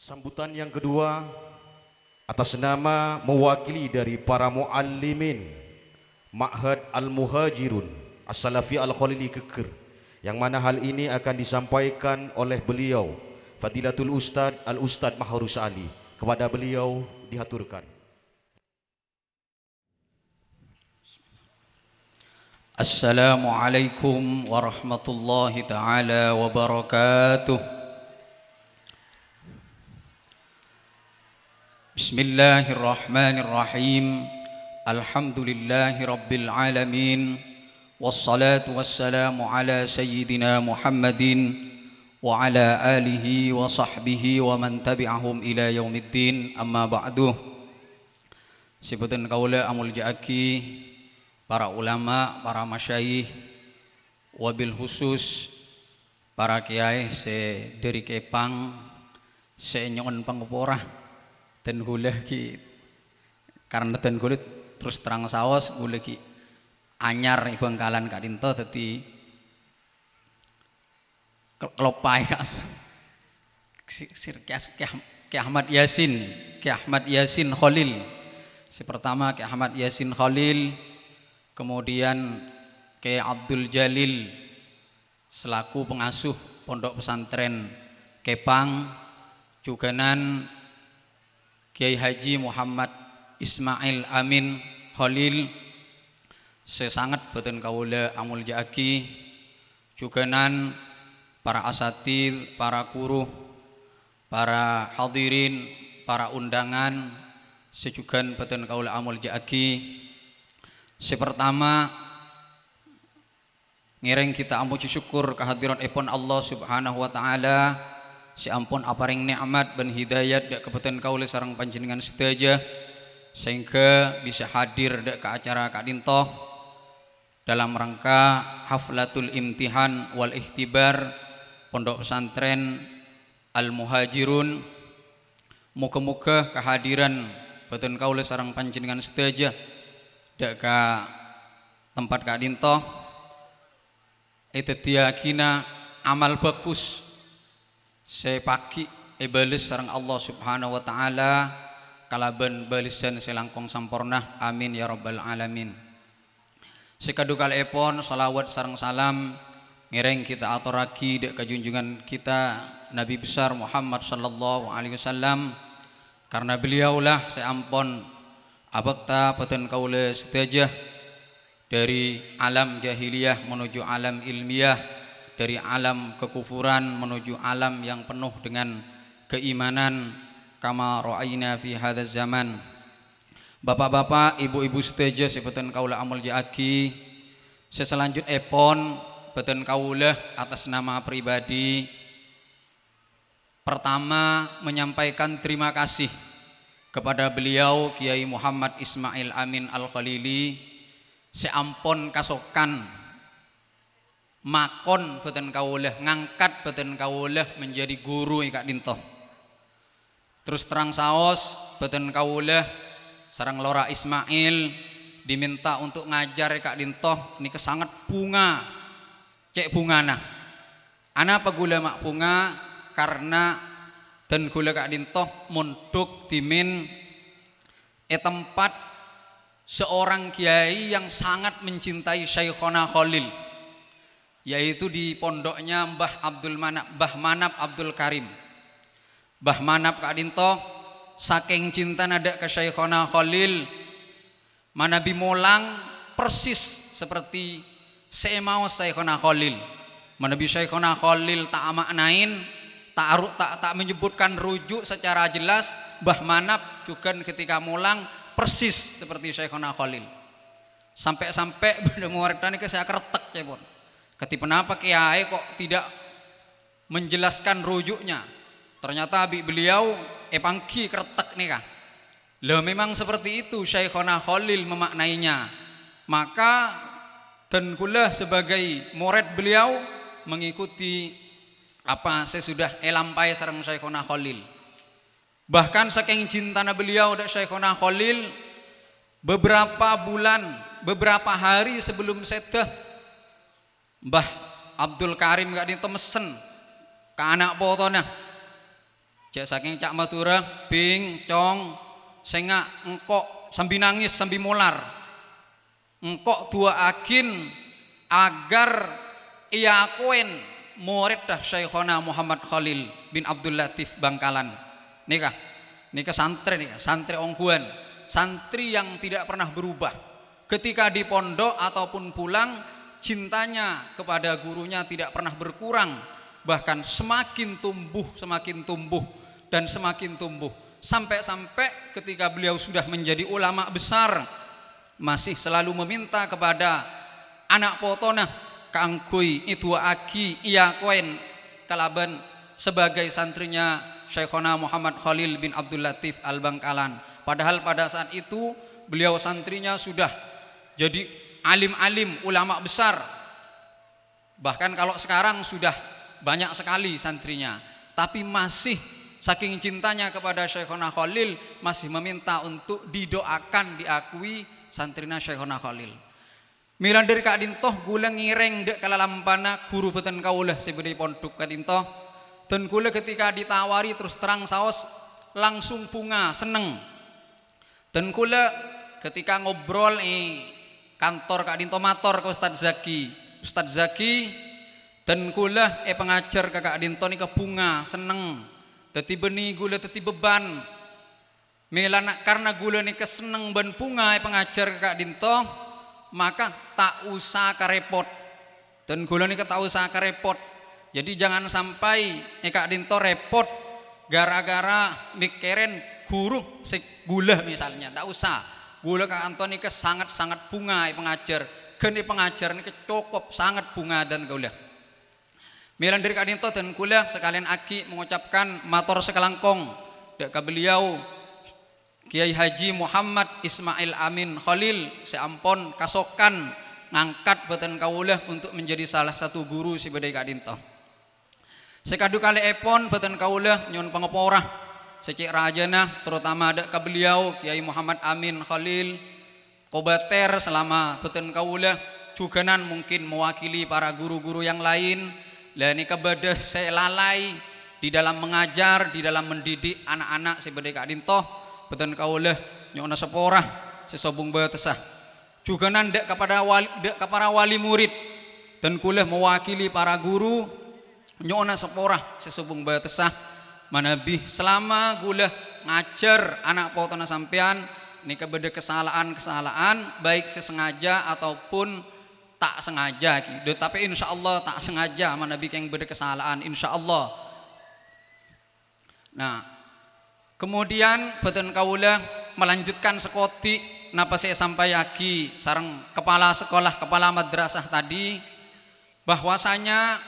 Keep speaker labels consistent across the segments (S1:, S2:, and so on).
S1: Sambutan yang kedua atas nama mewakili dari para muallimin Ma'had Al-Muhajirun As-Salafi Al-Khalili Keker, yang mana hal ini akan disampaikan oleh beliau Fadilatul Ustad Al-Ustad Mahrus Ali. Kepada beliau dihaturkan.
S2: Assalamualaikum warahmatullahi ta'ala wabarakatuh. Bismillahirrahmanirrahim. Alhamdulillahi rabbil alamin. Wassalatu wassalamu ala sayyidina Muhammadin wa ala alihi wa sahbihi wa man tabi'ahum ila yaumiddin. Amma ba'du. Sebutan kaula amul ja'aki, para ulama, para masyayikh, wabil khusus para kiai se dari Kepang, se nyon pangeporah dan gula ki, karena dan gula terus terang saos gula ki anyar Bangkalan Kak Dinto dadi kelopai kas Ki Ahmad Yasin Khalil. Si pertama Ki Ahmad Yasin Khalil, kemudian Kiai Abdul Jalil selaku pengasuh Pondok Pesantren Kepang, juganan Kiai Haji Muhammad Ismail Amin Khalil, sesangat boten kawula amul ja'aki, juganan para asatid, para guru, para hadirin, para undangan, sejugan boten kawula amul ja'aki. Sepertama ngiring kita amuji syukur kehadiran ipun Allah Subhanahu wa taala, si ampun aparing nikmat dan hidayat dak kebetulan kaula sareng panjenengan sedaya sehingga bisa hadir dak ke acara Kak Dinto dalam rangka haflatul imtihan wal ihtibar Pondok Pesantren Al-Muhajirun. Muga-muga kehadiran betul kaula sareng panjenengan sedaya dak ka tempat Kak Dinto itu diakina amal bagus sepaki bales sareng Allah Subhanahu wa taala kalaban balisan selangkong sampurna, amin ya rabbal alamin. Sekadukal epon salawat sareng salam ngiring kita aturaki dak kajunjungan kita Nabi besar Muhammad sallallahu alaihi wasallam, karena beliaulah seampun abakta peten kaula sedaya dari alam jahiliyah menuju alam ilmiah, dari alam kekufuran menuju alam yang penuh dengan keimanan, kama ra'ayna fi hadzal zaman. Bapak-bapak, ibu-ibu sedaya sebutan kaula amul ja'aki, seselanjut epon beten kaula atas nama pribadi pertama menyampaikan terima kasih kepada beliau Kiai Muhammad Ismail Amin Al-Khalili seampun kasokan makon beten kawulah ngangkat beten kawulah menjadi guru Kak Dinto. Terus terang saos beten kawulah sareng Lora Ismail diminta untuk ngajar Kak Dinto ini kesangat bunga cek bungana ana pagula mak bunga karena dan gula Kak Dinto munduk dimin tempat seorang kiai yang sangat mencintai Syekhona Khalil, yaitu di pondoknya Mbah Manap Abdul Karim. Mbah Manap Kak Dinto saking cinta nada ke Syekhona Khalil mana bimulang persis seperti semau Syekhona Khalil. Mana bi Syekhona Khalil tak maknain, tak menyebutkan rujuk secara jelas, Mbah Manap juga ketika mulang persis seperti Syekhona Khalil. Sampai-sampai bener muridane ke saya kretek cepon. Ketipen apa kiai kok tidak menjelaskan rujuknya? Ternyata beliau pangki kretek nih kah. Lah memang seperti itu Syekhona Khalil memaknainya. Maka dan kula sebagai murid beliau mengikuti apa sesudah elampai sareng Syekhona Khalil. Bahkan saking cintana beliau dak Syekhona Khalil, beberapa bulan, beberapa hari sebelum sedah Mbah Abdul Karim Kak Dinto mesen ke anak potona Jak saking cak matura bing cong senga engkok sambil nangis sambil mular. Engkok dua akin agar ia akuen murid dah Syekhona Muhammad Khalil bin Abdul Latif Bangkalan. Nikah santri ongguan, santri yang tidak pernah berubah. Ketika di pondok ataupun pulang, cintanya kepada gurunya tidak pernah berkurang, bahkan semakin tumbuh dan semakin tumbuh. Sampai-sampai ketika beliau sudah menjadi ulama besar, masih selalu meminta kepada anak potona kaangkui itu aki ia koen kalaban sebagai santrinya Syekhona Muhammad Khalil bin Abdul Latif Al-Bangkalan. Padahal pada saat itu beliau santrinya sudah jadi alim-alim, ulama besar. Bahkan kalau sekarang sudah banyak sekali santrinya, tapi masih saking cintanya kepada Syekhona Khalil masih meminta untuk didoakan, diakui santrina Syekhona Khalil. Milan dari Kak Dintoh gula ngireng dek kalalampana guru beten kaulah sebedi pondok Kak Dintoh. Dan gula ketika ditawari terus terang saos langsung bunga seneng. Dan gula ketika ngobrol kantor Kak Dintoh mator ke Ustadz Zaki dan gula pengajar ke Kak Dintoh ni ke bunga seneng. Teti beni gula teti beban. Melana karena gula ni keseneng ban bunga pengajar ke Kak Dintoh, maka tak usah karepot. Dan gula ni tak usah karepot. Jadi jangan sampai Kak Dintoh repot gara-gara mikirin guru gula misalnya. Tak usah. Gula Kak Antoni ke sangat-sangat bunga pengajar. Geni pengajar ni cukup sangat bunga dan gula. Milan dari Kak Dintoh dan gula sekalian aki mengucapkan matur sekelangkong dek ke beliau Kiai Haji Muhammad Ismail Amin Khalil seampun kasokan ngangkat beten kaulah untuk menjadi salah satu guru si bedai Kak Dintoh. Sekadu kali epon beten kaulah nyon pengeporah secik rajana terutama ada ke beliau Kiai Muhammad Amin Khalil kobater selama beten kaulah juganan mungkin mewakili para guru-guru yang lain. Dan ini kebadah saya lalai di dalam mengajar, di dalam mendidik anak-anak si bedai Kak Dintoh. Beten kaulah nyona seporah sesobung batesah juga nandek kepada wali murid dan kuliah mewakili para guru nyona seporah sesobung batesah manabih selama kuliah ngajar anak potona sampean ini kepada kesalahan baik sesengaja ataupun tak sengaja gitu. Tapi insya Allah tak sengaja manabih yang beda kesalahan insya Allah. Nah kemudian beten kaula melanjutkan sekoti napa saya sampai aki sareng kepala sekolah, kepala madrasah tadi bahwasanya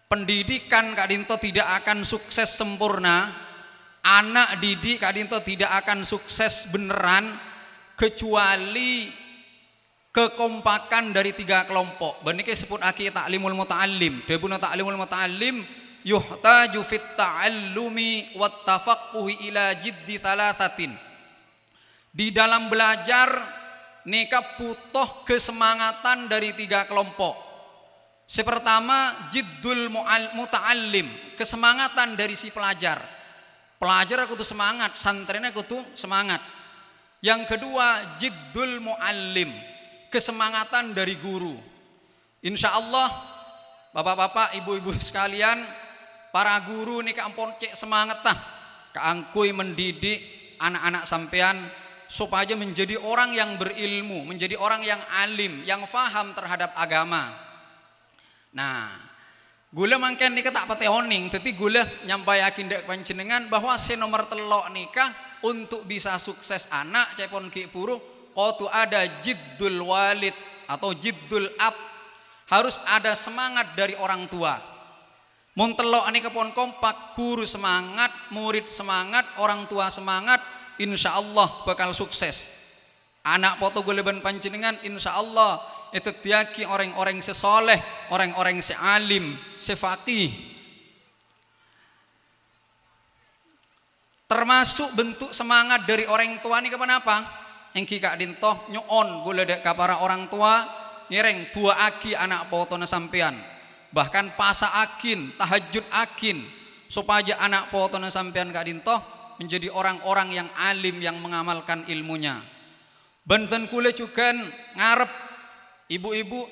S2: pendidikan Kak Dintoh tidak akan sukses sempurna, anak didik Kak Dintoh tidak akan sukses beneran kecuali kekompakan dari 3 kelompok. Benike sebut aki ta'limul muta'allim, debuna ta'limul muta'allim yuhtaju fit ta'allumi wat tafaqquhi ila jiddi thalathatin. Di dalam belajar nikah butuh kesemangatan dari 3 kelompok. Sepertama jiddul muta'allim, kesemangatan dari si pelajar. Pelajar aku tuh semangat, santrinya aku tuh semangat. Yang kedua jiddul muallim, kesemangatan dari guru. Insya Allah bapak-bapak, ibu-ibu sekalian, para guru nih kampon cek semangat tah keangkui mendidik anak-anak sampean supaya menjadi orang yang berilmu, menjadi orang yang alim, yang faham terhadap agama. Nah, gula mangken nikah tak pate honing, tapi gula nyampai yakin dek panjenengan bahwa si nomor telok nikah untuk bisa sukses anak cepon ki puru kotu ada jiddul walid atau jiddul ab, harus ada semangat dari orang tua. Mun telok nikah pon kompak, guru semangat, murid semangat, orang tua semangat, insya Allah bakal sukses. Anak poto guleban panjenengan insya Allah itu tiaki orang-orang sesoleh, orang-orang sealim, sefaqih. Termasuk bentuk semangat dari orang tua ini kenapa? Engki Kak Dintoh nyon guledek ka para orang tua ngereng tua aki anak potona sampean. Bahkan pasa akin, tahajud akin, supaya anak potona sampean Kak Dinto menjadi orang-orang yang alim yang mengamalkan ilmunya. Benten kula juga ngarep ibu-ibu,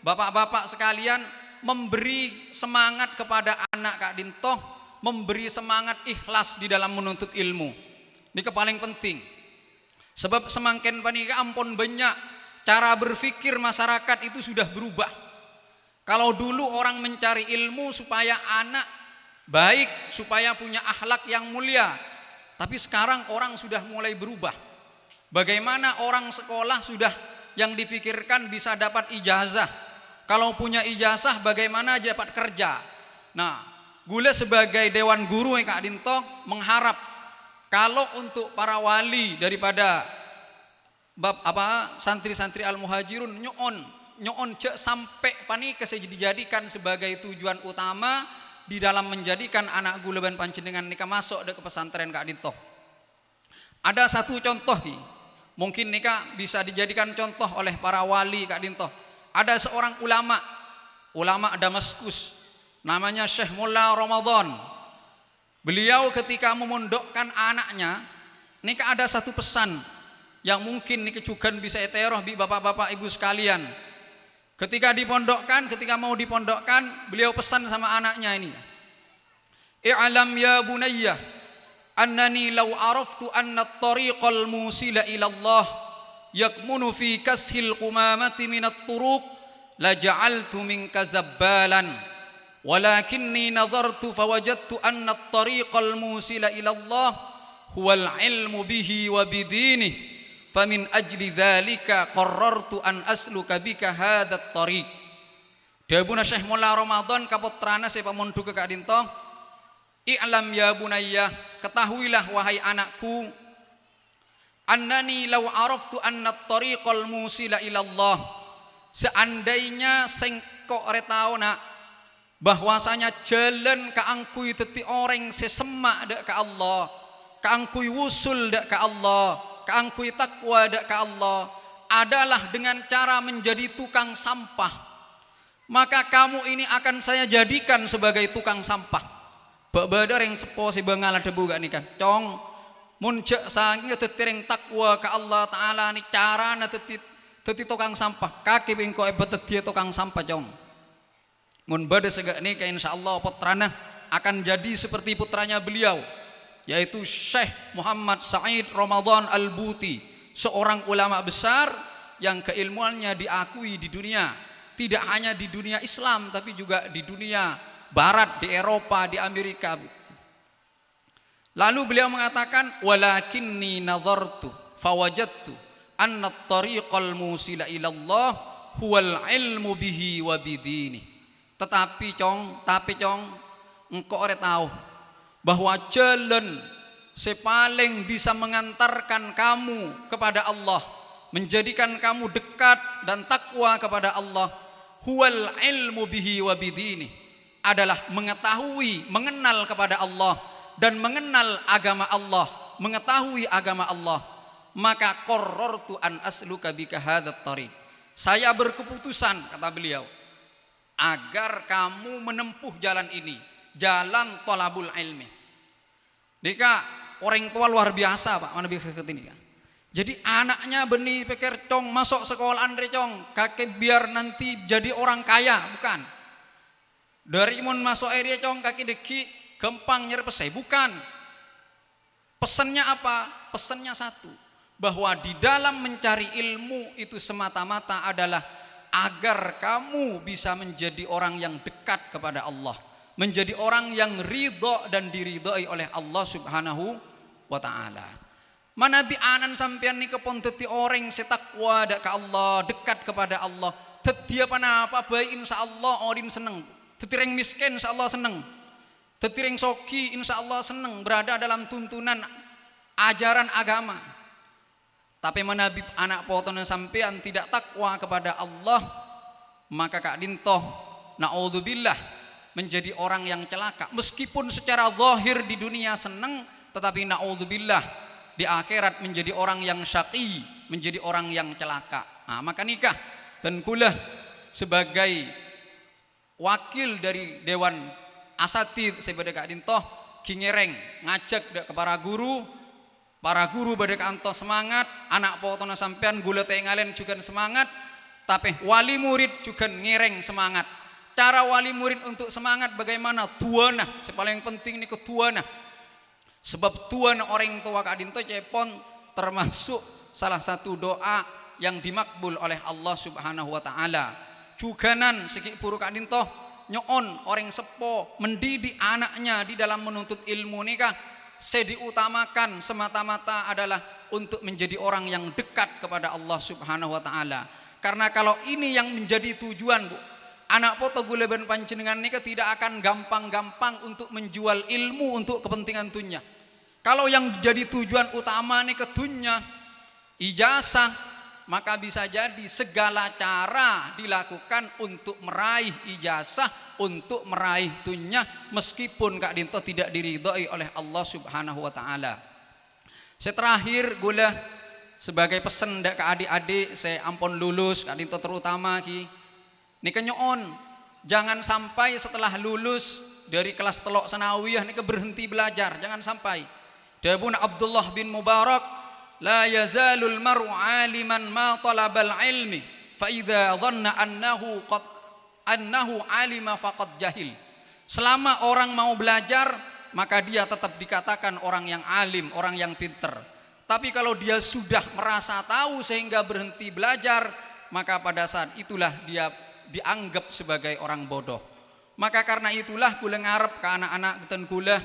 S2: bapak-bapak sekalian memberi semangat kepada anak Kak Dinto, memberi semangat ikhlas di dalam menuntut ilmu. Ini paling penting. Sebab semakin panika ampun banyak cara berpikir masyarakat itu sudah berubah. Kalau dulu orang mencari ilmu supaya anak baik, supaya punya akhlak yang mulia. Tapi sekarang orang sudah mulai berubah. Bagaimana orang sekolah sudah yang dipikirkan bisa dapat ijazah. Kalau punya ijazah bagaimana dapat kerja. Nah, gula sebagai Dewan Guru Kak Dinto mengharap kalau untuk para wali daripada santri-santri al-muhajirun nyoon cek sampai panika dijadikan sebagai tujuan utama di dalam menjadikan anak gula ban panjenengan nikah masuk ke pesantren Kak Dinto. Ada satu contoh mungkin nikah bisa dijadikan contoh oleh para wali Kak Dinto. Ada seorang ulama Damaskus namanya Syekh Mullah Ramadan. Beliau ketika memondokkan anaknya, nikah ada satu pesan yang mungkin nikah juga bisa eteroh bi bapak-bapak ibu sekalian. Ketika mau dipondokkan, beliau pesan sama anaknya ini. I'lam ya bunayya annani law araftu anna at-tariqal musila ila Allah yakmunu fi kashil qumamati min at-turuq la ja'altu minka zabbalan walakinni nadartu fawajadtu anna at-tariqal musila ila Allah huwal ilmu bihi wa bidinihi famin ajli dzalika qarrartu an asluka bika hadzat tariq. Dawuhna Syekh Mullah Ramadan kaputrana se pamondu ke Kak Dinto, i'lam ya bunayya, ketahuilah wahai anakku, annani law araftu anna at-tariqal musila ila Allah, seandainya sengko retauna bahwasanya jalan kaangkui teti orang sesemak dak ka Allah, kaangkui wusul dak ka Allah, kaangkui takwa dak ka Allah adalah dengan cara menjadi tukang sampah, maka kamu ini akan saya jadikan sebagai tukang sampah. Badar yang sepo si bangala debu gak nih kan cong muncak sangi tetireng takwa ka Allah Ta'ala ni cara na teti tukang sampah kaki bingko ebet dia tukang sampah cong mun bade segak nih insyaallah putrana akan jadi seperti putranya beliau yaitu Syekh Muhammad Said Ramadan Al-Buti, seorang ulama besar yang keilmuannya diakui di dunia, tidak hanya di dunia Islam tapi juga di dunia Barat, di Eropa, di Amerika. Lalu beliau mengatakan walakinni nadhartu fawajadtu anna at-tariqal musila ila Allah huwal ilmu bihi wa bidini. Tetapi cong engkau ora tahu bahwa jalan sepaling bisa mengantarkan kamu kepada Allah, menjadikan kamu dekat dan takwa kepada Allah, huwal ilmu bihi wa bidini, adalah mengetahui, mengenal kepada Allah dan mengenal agama Allah, mengetahui agama Allah. Maka qarrartu an asluka bika hadzat tariq, saya berkeputusan kata beliau agar kamu menempuh jalan ini, jalan thalabul ilmi. Dika orang tua luar biasa Pak, mana bisa seperti ini kan. Jadi anaknya benih pikir cong masuk sekolah andre cong kakek biar nanti jadi orang kaya, bukan. Dari imun masuk area cong kaki deki gampang nyerpesai, bukan. Pesannya apa? Pesannya satu, bahwa di dalam mencari ilmu itu semata-mata adalah agar kamu bisa menjadi orang yang dekat kepada Allah, menjadi orang yang ridho dan diridhoi oleh Allah Subhanahu wa ta'ala. Manabi anan sampean ni kepon teti orang setakwa dak ke Allah, dekat kepada Allah, tetia panapa baik insyaallah orin seneng. Tetireng miskin insyaallah seneng. Tetireng soki insyaallah seneng berada dalam tuntunan ajaran agama. Tapi menabi anak potongan sampean tidak takwa kepada Allah, maka Kak Dinto naudzubillah menjadi orang yang celaka. Meskipun secara zahir di dunia seneng, tetapi naudzubillah di akhirat menjadi orang yang syaqi, menjadi orang yang celaka. Nah, maka nikah dan kulah sebagai wakil dari Dewan asatid sebade kak dintoh kingereng ngajak dak ke para guru bade kanto semangat, anak potona sampean gula tengalen juga semangat, tapi wali murid juga ngereng semangat. Cara wali murid untuk semangat bagaimana? Tuana, sepaling penting ini ketuana. Sebab tuana orang tua kak dinto cepon termasuk salah satu doa yang dimakbul oleh Allah Subhanahu wa taala. Juganan segi puru kak dinto nyoon orang sepo mendidik anaknya di dalam menuntut ilmu nikah saya diutamakan semata-mata adalah untuk menjadi orang yang dekat kepada Allah Subhanahu wa taala. Karena kalau ini yang menjadi tujuan, Bu, anak poto gula ben panjenengan nikah tidak akan gampang-gampang untuk menjual ilmu untuk kepentingan dunia. Kalau yang jadi tujuan utama nih ke dunia, ijazah, maka bisa jadi segala cara dilakukan untuk meraih ijazah, untuk meraih dunia, meskipun kak dinto tidak diridhoi oleh Allah Subhanahu wa taala. Terakhir gula sebagai pesan dak ke adik-adik, saya ampun lulus kak dinto terutama ki nih kenyoon jangan sampai setelah lulus dari kelas telok sanawiyah nih berhenti belajar, jangan sampai. Dabun Abdullah bin Mubarak, la yazalul mar'u aliman ma talabal ilmi fa idza dhanna annahu alima faqad jahil. Selama orang mau belajar maka dia tetap dikatakan orang yang alim, orang yang pinter. Tapi kalau dia sudah merasa tahu sehingga berhenti belajar, maka pada saat itulah dia dianggap sebagai orang bodoh. Maka karena itulah kula ngarep ke anak-anak geten kula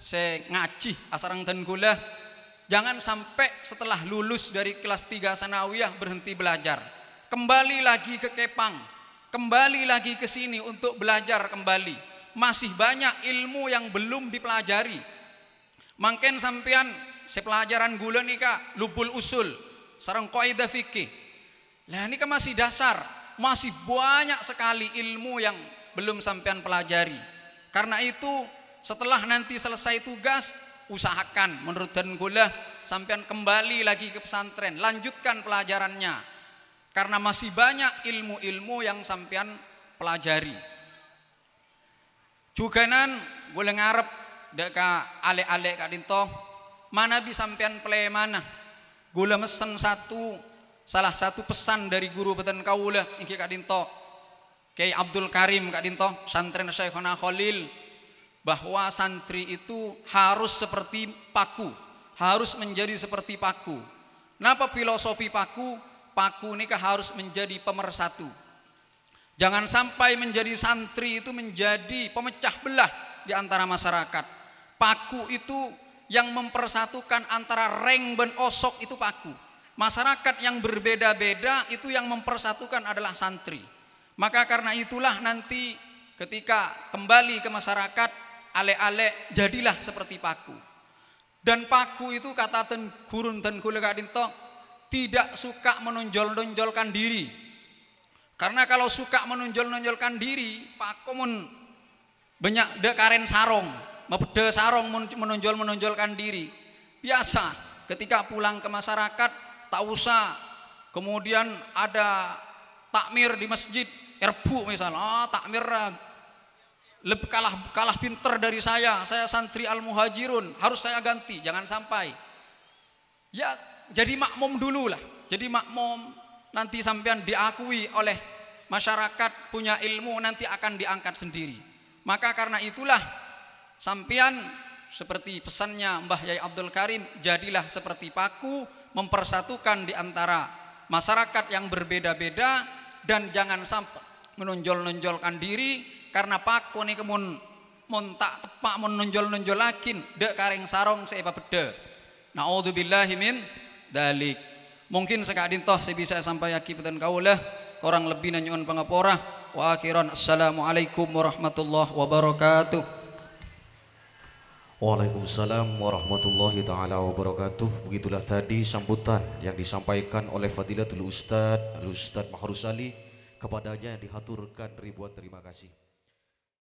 S2: saya ngaji asarang ten kula, jangan sampai setelah lulus dari kelas 3 sanawiyah berhenti belajar. Kembali lagi ke Kepang, kembali lagi ke sini untuk belajar kembali. Masih banyak ilmu yang belum dipelajari. Mangken sampean sepelajaran gula nih kak, lubul usul, sarang kaidah fikih. Lah ini kan masih dasar, masih banyak sekali ilmu yang belum sampean pelajari. Karena itu setelah nanti selesai tugas, usahakan menurut dan gula sampean kembali lagi ke pesantren, lanjutkan pelajarannya. Karena masih banyak ilmu-ilmu yang sampean pelajari. Juganan boleh ngarep deka ale-ale kak dinto mana bisa sampean play mana. Gula mesen salah satu pesan dari guru beten kaula iki kak dinto Kiai Abdul Karim kak dinto santren Syekhona Khalil, bahwa santri itu harus seperti paku, harus menjadi seperti paku. Napa filosofi paku? Paku ini harus menjadi pemersatu. Jangan sampai menjadi santri itu menjadi pemecah belah di antara masyarakat. Paku itu yang mempersatukan antara reng ben osok itu paku. Masyarakat yang berbeda-beda itu yang mempersatukan adalah santri. Maka karena itulah nanti ketika kembali ke masyarakat, ale-ale jadilah seperti paku. Dan paku itu kata ten gurun ten kula kak dinto tidak suka menonjol-nonjolkan diri. Karena kalau suka menonjol-nonjolkan diri, paku mun banyak de karen sarong, mapede sarong menonjol-menonjolkan diri. Biasa ketika pulang ke masyarakat tak usah kemudian ada takmir di masjid, erbu misalnya, takmir lebih kalah pinter dari saya santri al-muhajirun, harus saya ganti, jangan sampai. Ya jadi makmum dulu lah, jadi makmum, nanti sampean diakui oleh masyarakat punya ilmu, nanti akan diangkat sendiri. Maka karena itulah sampean seperti pesannya Mbah Yai Abdul Karim, jadilah seperti paku, mempersatukan di antara masyarakat yang berbeda-beda, dan jangan sampai menonjol-nonjolkan diri. Karena paku nih kemun tak tepak menonjol-nonjolakin dek kareng sarong seeba beda. Naudzubillahi min dalik. Mungkin sekadin toh saya bisa sampai akibat kaulah kurang lebih nanyuan pangapora. Wa akhiran assalamualaikum warahmatullahi wabarakatuh.
S1: Waalaikumsalam warahmatullahi taala wabarakatuh. Begitulah tadi sambutan yang disampaikan oleh Fadilatul Ustadz Mahrus Ali, kepadanya dihaturkan ribuan terima kasih.